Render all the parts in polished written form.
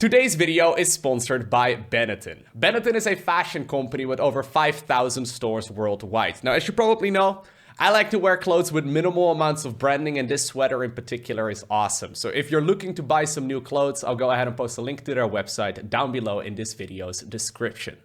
Today's video is sponsored by Benetton. Benetton is a fashion company with over 5,000 stores worldwide. Now, as you probably know, I like to wear clothes with minimal amounts of branding, and this sweater in particular is awesome. So if you're looking to buy some new clothes, I'll go ahead and post a link to their website down below in this video's description.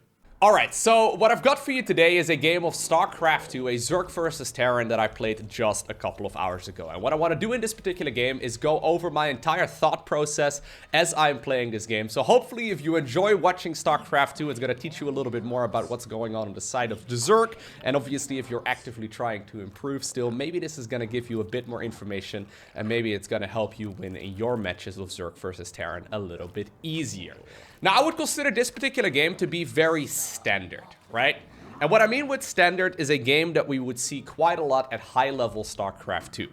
Alright, so what I've got for you today is a game of StarCraft 2, a Zerg versus Terran that I played just a couple of hours ago. And what I want to do in this particular game is go over my entire thought process as I'm playing this game. So hopefully if you enjoy watching StarCraft 2, it's going to teach you a little bit more about what's going on the side of the Zerg. And obviously if you're actively trying to improve still, maybe this is going to give you a bit more information, and maybe it's going to help you win in your matches of Zerg versus Terran a little bit easier. Now, I would consider this particular game to be very standard, right? And what I mean with standard is a game that we would see quite a lot at high-level StarCraft 2.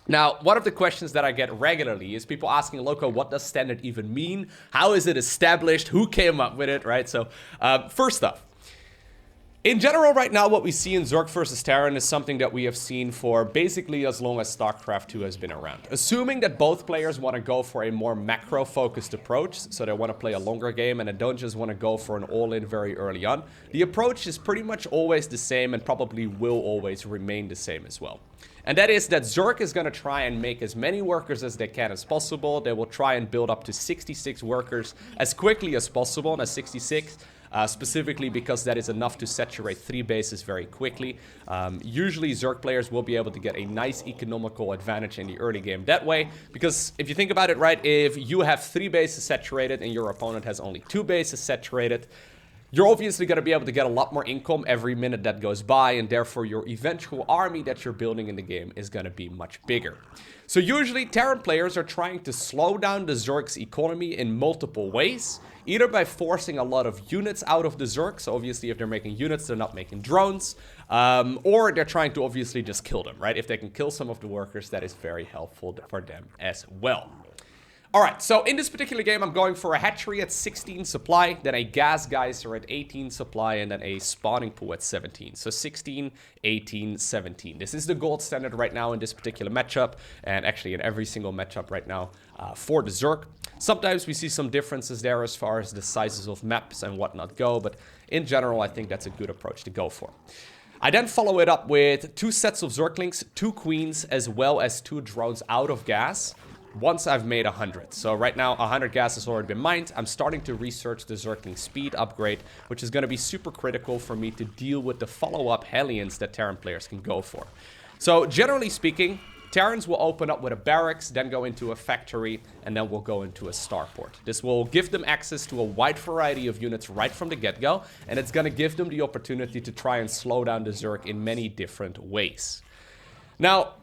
Now, one of the questions that I get regularly is people asking, Loko, what does standard even mean? How is it established? Who came up with it, right? So, first off, in general, right now, what we see in Zerg versus Terran is something that we have seen for basically as long as StarCraft 2 has been around. Assuming that both players want to go for a more macro-focused approach, so they want to play a longer game and they don't just want to go for an all-in very early on, the approach is pretty much always the same and probably will always remain the same as well. And that is that Zerg is going to try and make as many workers as they can as possible. They will try and build up to 66 workers as quickly as possible, and 66 specifically because that is enough to saturate 3 bases very quickly. Usually Zerg players will be able to get a nice economical advantage in the early game that way, because if you think about it, right, if you have 3 bases saturated and your opponent has only 2 bases saturated, you're obviously going to be able to get a lot more income every minute that goes by, and therefore your eventual army that you're building in the game is going to be much bigger. So usually Terran players are trying to slow down the Zerg's economy in multiple ways, either by forcing a lot of units out of the Zerg, so obviously if they're making units, they're not making drones, or they're trying to obviously just kill them, right? If they can kill some of the workers, that is very helpful for them as well. Alright, so in this particular game, I'm going for a hatchery at 16 supply, then a gas geyser at 18 supply, and then a spawning pool at 17. So 16, 18, 17. This is the gold standard right now in this particular matchup, and actually in every single matchup right now for the Zerg. Sometimes we see some differences there as far as the sizes of maps and whatnot go, but in general, I think that's a good approach to go for. I then follow it up with 2 sets of Zerglings, 2 queens, as well as 2 drones out of gas, once I've made 100. So right now 100 gas has already been mined. I'm starting to research the Zergling speed upgrade, which is going to be super critical for me to deal with the follow-up Hellions that Terran players can go for. So generally speaking, Terrans will open up with a barracks, then go into a factory, and then we'll go into a starport. This will give them access to a wide variety of units right from the get-go, and it's going to give them the opportunity to try and slow down the Zerg in many different ways. Now,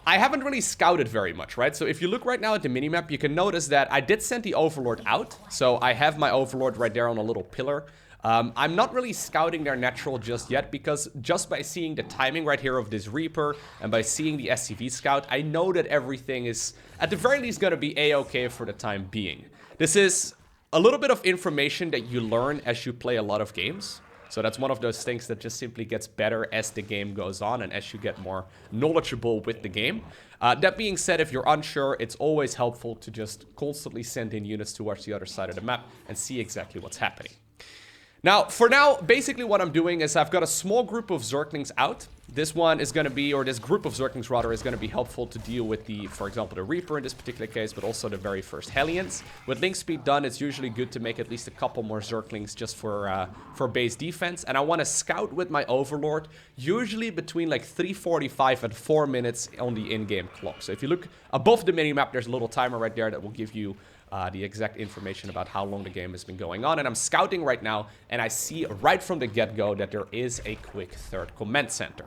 I haven't really scouted very much, right? So if you look right now at the minimap, you can notice that I did send the Overlord out. So I have my Overlord right there on a little pillar. I'm not really scouting their natural just yet, because just by seeing the timing right here of this Reaper and by seeing the SCV scout, I know that everything is at the very least going to be a-okay for the time being. This is a little bit of information that you learn as you play a lot of games. So that's one of those things that just simply gets better as the game goes on and as you get more knowledgeable with the game. That being said, if you're unsure, it's always helpful to just constantly send in units towards the other side of the map and see exactly what's happening. Now, for now, basically what I'm doing is I've got a small group of Zerglings out. This one is going to be, or this group of Zerglings rather, is going to be helpful to deal with the, for example, the Reaper in this particular case, but also the very first Hellions. With link speed done, it's usually good to make at least a couple more Zerglings just for base defense. And I want to scout with my Overlord, usually between like 3:45 and 4 minutes on the in-game clock. So if you look above the minimap, there's a little timer right there that will give you the exact information about how long the game has been going on. And I'm scouting right now, and I see right from the get-go that there is a quick third command center.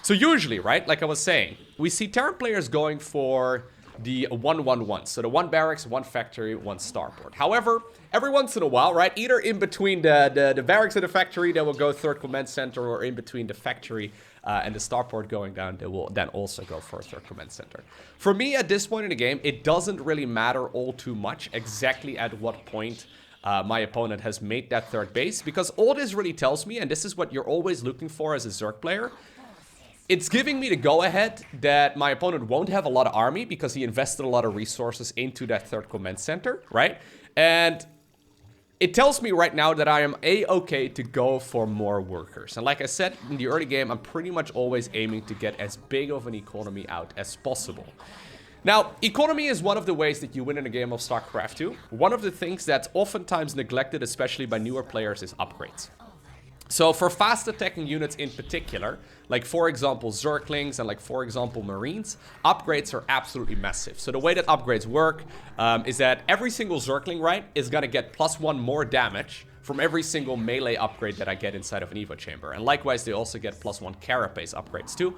So usually, right, like I was saying, we see Terran players going for the 1-1-1. So the 1 barracks, 1 factory, 1 starport. However, every once in a while, right, either in between the barracks and the factory, they will go third command center, or in between the factory and the starport going down, they will then also go for a third command center. For me, at this point in the game, it doesn't really matter all too much exactly at what point my opponent has made that third base, because all this really tells me, and this is what you're always looking for as a Zerg player, It's giving me the go-ahead that my opponent won't have a lot of army because he invested a lot of resources into that third command center, right? And it tells me right now that I am A-okay to go for more workers. And like I said, in the early game, I'm pretty much always aiming to get as big of an economy out as possible. Now, economy is one of the ways that you win in a game of StarCraft 2. One of the things that's oftentimes neglected, especially by newer players, is upgrades. So for fast attacking units in particular, like for example Zerglings and like for example Marines, upgrades are absolutely massive. So the way that upgrades work is that every single Zergling, right, is gonna get +1 more damage from every single melee upgrade that I get inside of an Evo chamber. And likewise, they also get +1 carapace upgrades too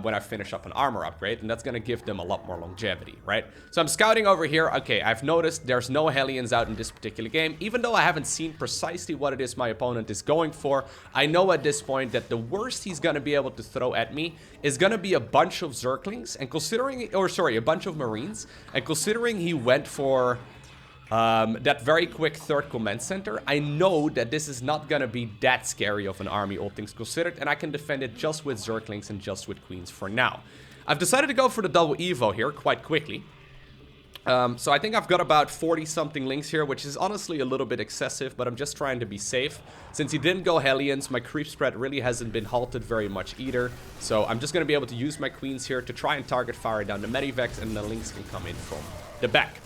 when I finish up an armor upgrade, and that's gonna give them a lot more longevity, right? So I'm scouting over here. Okay, I've noticed there's no Hellions out in this particular game. Even though I haven't seen precisely what it is my opponent is going for, I know at this point that the worst he's gonna be able to throw at me is gonna be a bunch of Zerglings, and considering, or sorry, a bunch of Marines, and considering he went for that very quick third command center, I know that this is not gonna be that scary of an army, all things considered, and I can defend it just with Zerglings and just with Queens for now. I've decided to go for the double Evo here quite quickly. So I think I've got about 40-something links here, which is honestly a little bit excessive, but I'm just trying to be safe. Since he didn't go Hellions, my creep spread really hasn't been halted very much either. So I'm just gonna be able to use my Queens here to try and target fire down the Medivacs, and the links can come in from the back.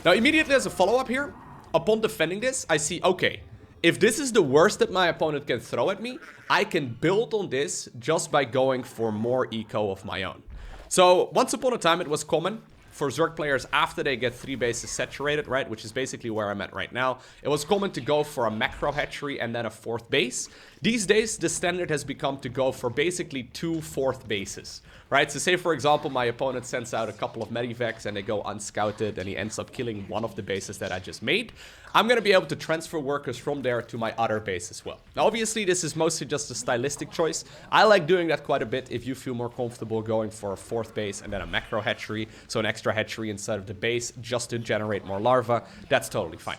Now, immediately as a follow-up here, upon defending this, I see, okay, if this is the worst that my opponent can throw at me, I can build on this just by going for more eco of my own. So, once upon a time, it was common for Zerg players after they get 3 bases saturated, right, which is basically where I'm at right now. It was common to go for a macro hatchery and then a 4th base. These days, the standard has become to go for basically 2 4th bases, right? So say, for example, my opponent sends out a couple of Medivacs and they go unscouted and he ends up killing one of the bases that I just made. I'm going to be able to transfer workers from there to my other base as well. Now, obviously, this is mostly just a stylistic choice. I like doing that quite a bit. If you feel more comfortable going for a 4th base and then a macro hatchery, so an extra hatchery inside of the base just to generate more larvae, that's totally fine.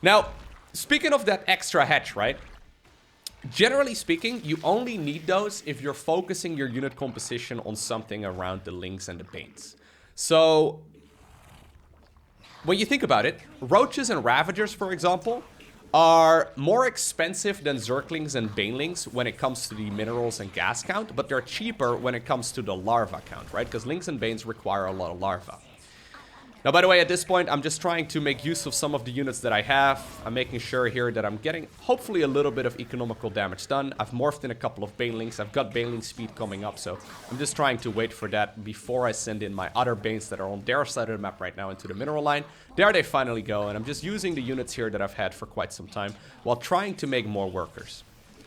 Now, speaking of that extra hatch, right? Generally speaking, you only need those if you're focusing your unit composition on something around the Lings and the Banes. So, when you think about it, Roaches and Ravagers, for example, are more expensive than Zerglings and Banelings when it comes to the minerals and gas count, but they're cheaper when it comes to the larva count, right? Because Lings and Banes require a lot of larva. Now, by the way, at this point, I'm just trying to make use of some of the units that I have. I'm making sure here that I'm getting, hopefully, a little bit of economical damage done. I've morphed in a couple of Banelings. I've got Baneling speed coming up, so I'm just trying to wait for that before I send in my other Banes that are on their side of the map right now into the mineral line. There they finally go, and I'm just using the units here that I've had for quite some time while trying to make more workers.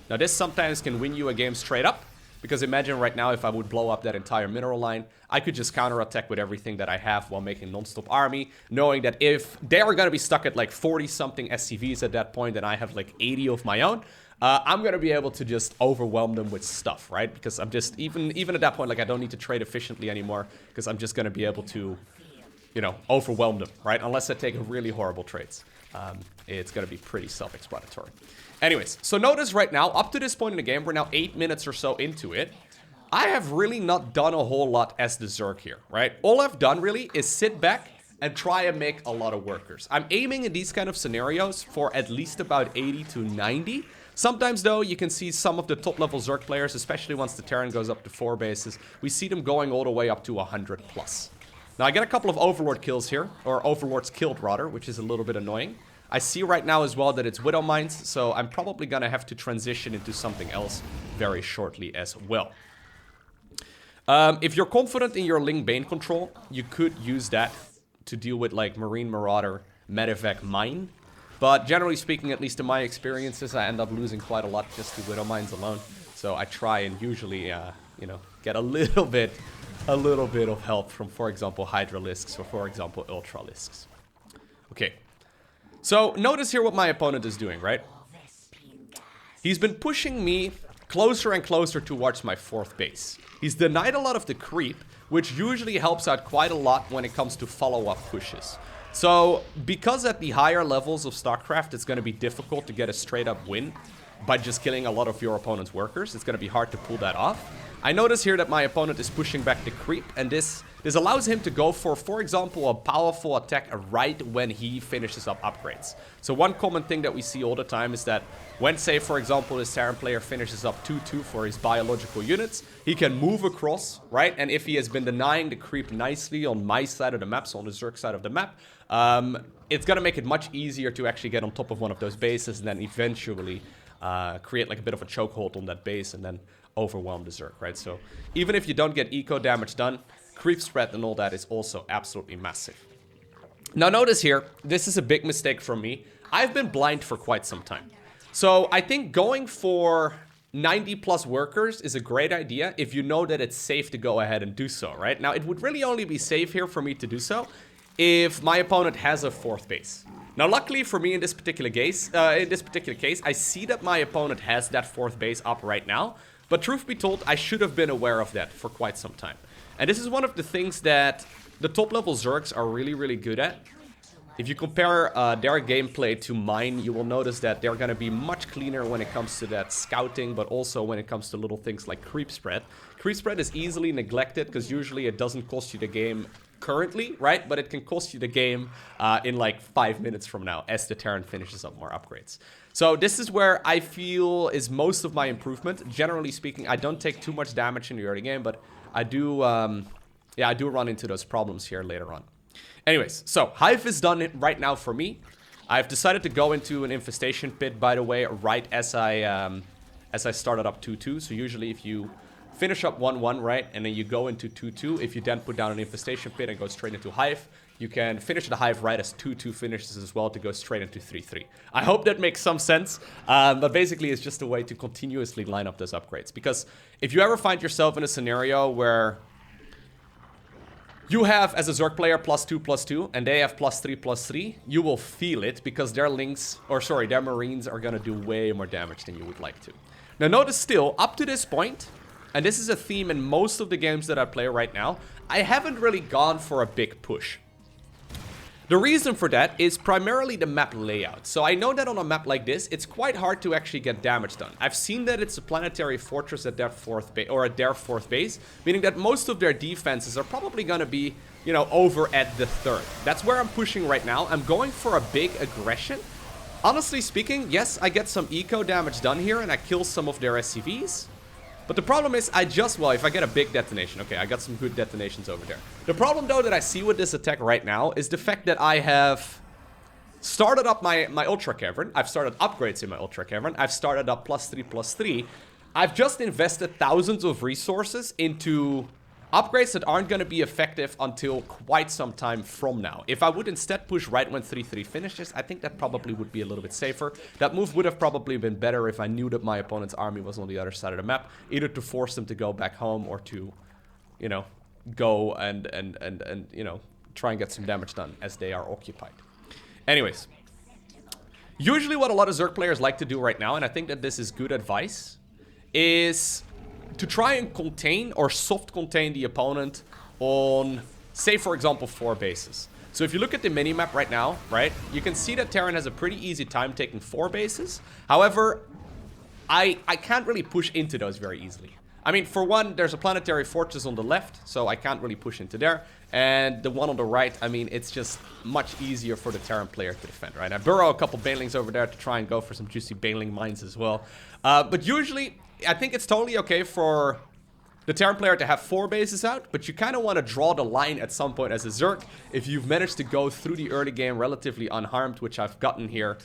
Now, this sometimes can win you a game straight up. Because imagine right now if I would blow up that entire mineral line, I could just counterattack with everything that I have while making non-stop army, knowing that if they are going to be stuck at like 40-something SCVs at that point and I have like 80 of my own, I'm going to be able to just overwhelm them with stuff, right? Because I'm just, even at that point, like I don't need to trade efficiently anymore because I'm just going to be able to, you know, overwhelm them, right? Unless I take really horrible trades. It's going to be pretty self-explanatory. Anyways, so notice right now, up to this point in the game, we're now 8 minutes or so into it. I have really not done a whole lot as the Zerg here, right? All I've done really is sit back and try and make a lot of workers. I'm aiming in these kind of scenarios for at least about 80 to 90. Sometimes, though, you can see some of the top-level Zerg players, especially once the Terran goes up to 4 bases, we see them going all the way up to 100 plus. Now, I get a couple of Overlord kills here, or Overlords killed, rather, which is a little bit annoying. I see right now as well that it's Widow Mines, so I'm probably gonna have to transition into something else very shortly as well. If you're confident in your Ling Bane control, you could use that to deal with like Marine Marauder, Medivac Mine. But generally speaking, at least in my experiences, I end up losing quite a lot just to Widow Mines alone. So I try and usually, you know, get a little bit of help from, for example, Hydralisks or, for example, Ultralisks. Okay. So, notice here what my opponent is doing, right? He's been pushing me closer and closer towards my 4th base. He's denied a lot of the creep, which usually helps out quite a lot when it comes to follow-up pushes. So, because at the higher levels of StarCraft, it's going to be difficult to get a straight-up win by just killing a lot of your opponent's workers. It's going to be hard to pull that off. I notice here that my opponent is pushing back the creep, and this allows him to go for example, a powerful attack right when he finishes up upgrades. So one common thing that we see all the time is that when, say, for example, this Terran player finishes up 2-2 for his biological units, he can move across, right? And if he has been denying the creep nicely on my side of the map, so on the Zerg side of the map, it's going to make it much easier to actually get on top of one of those bases and then eventually create like a bit of a chokehold on that base and then overwhelm the Zerg, right? So even if you don't get eco damage done, creep spread and all that is also absolutely massive. Now notice here, this is a big mistake from me. I've been blind for quite some time. So I think going for 90 plus workers is a great idea if you know that it's safe to go ahead and do so, right? Now it would really only be safe here for me to do so if my opponent has a 4th base. Now luckily for me in this particular case, I see that my opponent has that 4th base up right now. But truth be told, I should have been aware of that for quite some time. And this is one of the things that the top level Zergs are really, really good at. If you compare their gameplay to mine, you will notice that they're going to be much cleaner when it comes to that scouting, but also when it comes to little things like creep spread. Creep spread is easily neglected because usually it doesn't cost you the game currently, right? But it can cost you the game in like 5 minutes from now as the Terran finishes up more upgrades. So this is where I feel is most of my improvement. Generally speaking, I don't take too much damage in the early game, but I do, I do run into those problems here later on. Anyways, so Hive is done right now for me. I've decided to go into an infestation pit, by the way, right as I started up 2-2. So usually if you finish up 1-1, right, and then you go into 2-2, if you then put down an infestation pit and go straight into Hive, you can finish the Hive right as 2-2 finishes as well to go straight into 3-3. I hope that makes some sense, but basically it's just a way to continuously line up those upgrades. Because if you ever find yourself in a scenario where you have, as a Zerg player, +2/+2, and they have +3/+3, you will feel it because their their Marines are gonna do way more damage than you would like to. Now notice still, up to this point, and this is a theme in most of the games that I play right now, I haven't really gone for a big push. The reason for that is primarily the map layout. So I know that on a map like this, it's quite hard to actually get damage done. I've seen that it's a planetary fortress at their 4th base, or at their 4th base, meaning that most of their defenses are probably gonna be, you know, over at the 3rd. That's where I'm pushing right now. I'm going for a big aggression. Honestly speaking, yes, I get some eco damage done here and I kill some of their SCVs. But the problem is, well, if I get a big detonation, okay, I got some good detonations over there. The problem, though, that I see with this attack right now is the fact that I have started up my Ultra Cavern. I've started upgrades in my Ultra Cavern. I've started up +3/+3. I've just invested thousands of resources into upgrades that aren't going to be effective until quite some time from now. If I would instead push right when 3-3 finishes, I think that probably would be a little bit safer. That move would have probably been better if I knew that my opponent's army was on the other side of the map, either to force them to go back home or to, you know, go and you know, try and get some damage done as they are occupied. Anyways, usually what a lot of Zerg players like to do right now, and I think that this is good advice, is to try and contain or soft contain the opponent on, say, for example, 4 bases. So if you look at the minimap right now, right, you can see that Terran has a pretty easy time taking 4 bases. However, I can't really push into those very easily. I mean, for one, there's a planetary fortress on the left, so I can't really push into there. And the one on the right, I mean, it's just much easier for the Terran player to defend, right? I burrow a couple banelings over there to try and go for some juicy baneling mines as well. But usually, I think it's totally okay for the Terran player to have 4 bases out, but you kind of want to draw the line at some point as a Zerg if you've managed to go through the early game relatively unharmed, which I've gotten here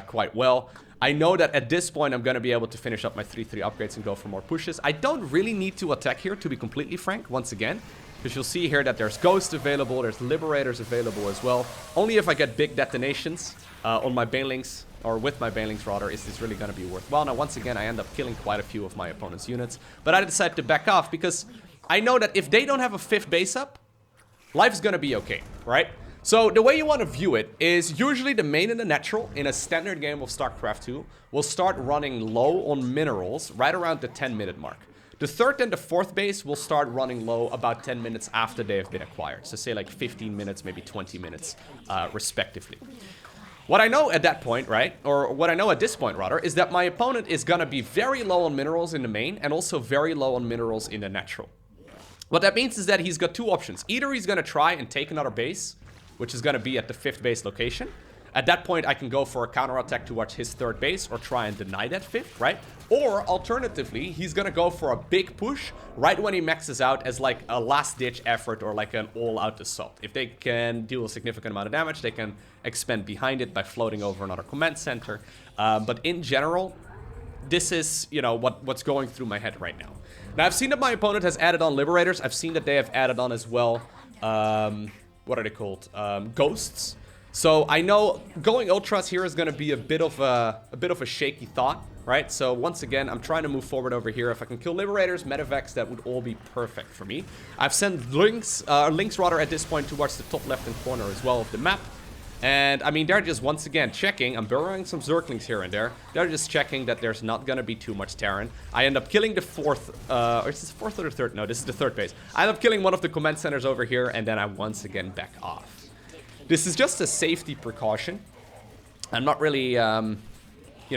quite well. I know that at this point I'm going to be able to finish up my 3-3 upgrades and go for more pushes. I don't really need to attack here, to be completely frank, once again, because you'll see here that there's Ghost available, there's Liberators available as well. Only if I get big detonations on my banelings, or with my banelings rather, is this really going to be worthwhile. Now once again I end up killing quite a few of my opponent's units, but I decided to back off because I know that if they don't have a 5th base up, life's going to be okay, right? So the way you want to view it is usually the main and the natural in a standard game of StarCraft 2 will start running low on minerals right around the 10-minute mark. The 3rd and the 4th base will start running low about 10 minutes after they have been acquired. So say like 15 minutes, maybe 20 minutes respectively. What I know at that point, right, or what I know at this point, rather, is that my opponent is gonna be very low on minerals in the main and also very low on minerals in the natural. What that means is that he's got two options. Either he's gonna try and take another base, which is gonna be at the 5th base location. At that point, I can go for a counterattack towards his 3rd base or try and deny that 5th, right? Or, alternatively, he's gonna go for a big push right when he maxes out as like a last-ditch effort or like an all-out assault. If they can deal a significant amount of damage, they can expand behind it by floating over another command center. But in general, this is, you know, what's going through my head right now. Now, I've seen that my opponent has added on Liberators. I've seen that they have added on as well, what are they called? Ghosts. So I know going Ultras here is going to be a bit of a shaky thought, right? So once again, I'm trying to move forward over here. If I can kill Liberators, Medivacs, that would all be perfect for me. I've sent links rather at this point towards the top left-hand corner as well of the map. And I mean, they're just once again checking. I'm burrowing some Zerglings here and there. They're just checking that there's not going to be too much Terran. I end up killing the 4th, or is this the 4th or the 3rd? No, this is the 3rd base. I end up killing one of the command centers over here, and then I once again back off. This is just a safety precaution. I'm not really, you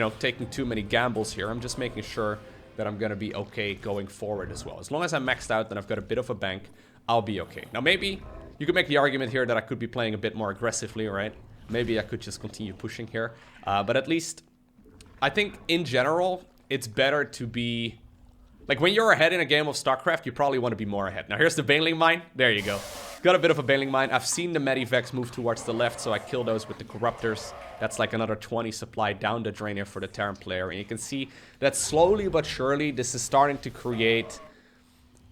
know, taking too many gambles here. I'm just making sure that I'm going to be okay going forward as well. As long as I'm maxed out and I've got a bit of a bank, I'll be okay. Now, maybe you could make the argument here that I could be playing a bit more aggressively, right? Maybe I could just continue pushing here. But at least, I think in general, it's better to be... Like, when you're ahead in a game of StarCraft, you probably want to be more ahead. Now, here's the Baneling Mine. There you go. Got a bit of a Baneling Mine. I've seen the Medivacs move towards the left, so I kill those with the Corruptors. That's like another 20 supply down the drain here for the Terran player. And you can see that slowly but surely, this is starting to create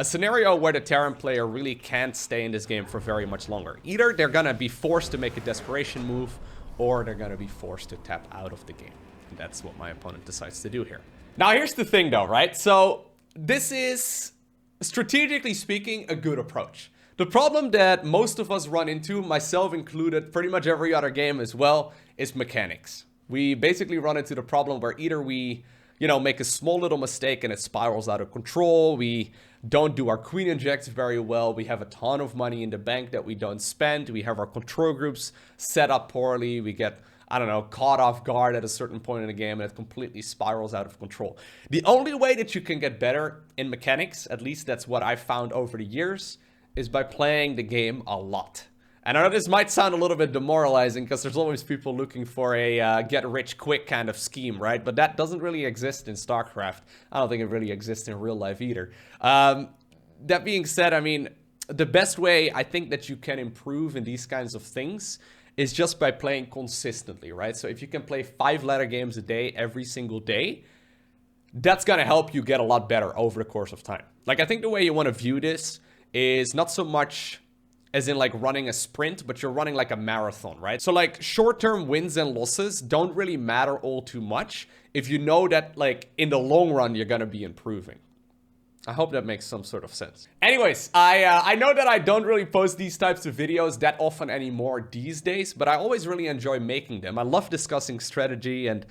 a scenario where the Terran player really can't stay in this game for very much longer. Either they're going to be forced to make a desperation move, or they're going to be forced to tap out of the game. And that's what my opponent decides to do here. Now, here's the thing, though, right? So... this is, strategically speaking, a good approach. The problem that most of us run into, myself included, pretty much every other game as well, is mechanics. We basically run into the problem where either we, you know, make a small little mistake and it spirals out of control, we don't do our queen injects very well, we have a ton of money in the bank that we don't spend, we have our control groups set up poorly, we get... I don't know, caught off guard at a certain point in the game and it completely spirals out of control. The only way that you can get better in mechanics, at least that's what I've found over the years, is by playing the game a lot. And I know this might sound a little bit demoralizing because there's always people looking for a get-rich-quick kind of scheme, right? But that doesn't really exist in StarCraft. I don't think it really exists in real life either. That being said, I mean, the best way I think that you can improve in these kinds of things is just by playing consistently, right? So if you can play 5-ladder games a day every single day, that's gonna help you get a lot better over the course of time. Like, I think the way you want to view this is not so much as in like running a sprint, but you're running like a marathon, right? So like short-term wins and losses don't really matter all too much if you know that like in the long run you're gonna be improving. I hope that makes some sort of sense. Anyways, I know that I don't really post these types of videos that often anymore these days, but I always really enjoy making them. I love discussing strategy and,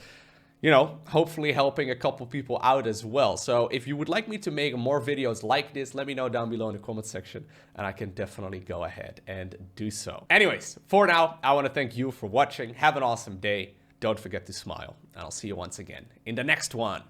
you know, hopefully helping a couple people out as well. So if you would like me to make more videos like this, let me know down below in the comment section and I can definitely go ahead and do so. Anyways, for now, I want to thank you for watching. Have an awesome day. Don't forget to smile, and I'll see you once again in the next one.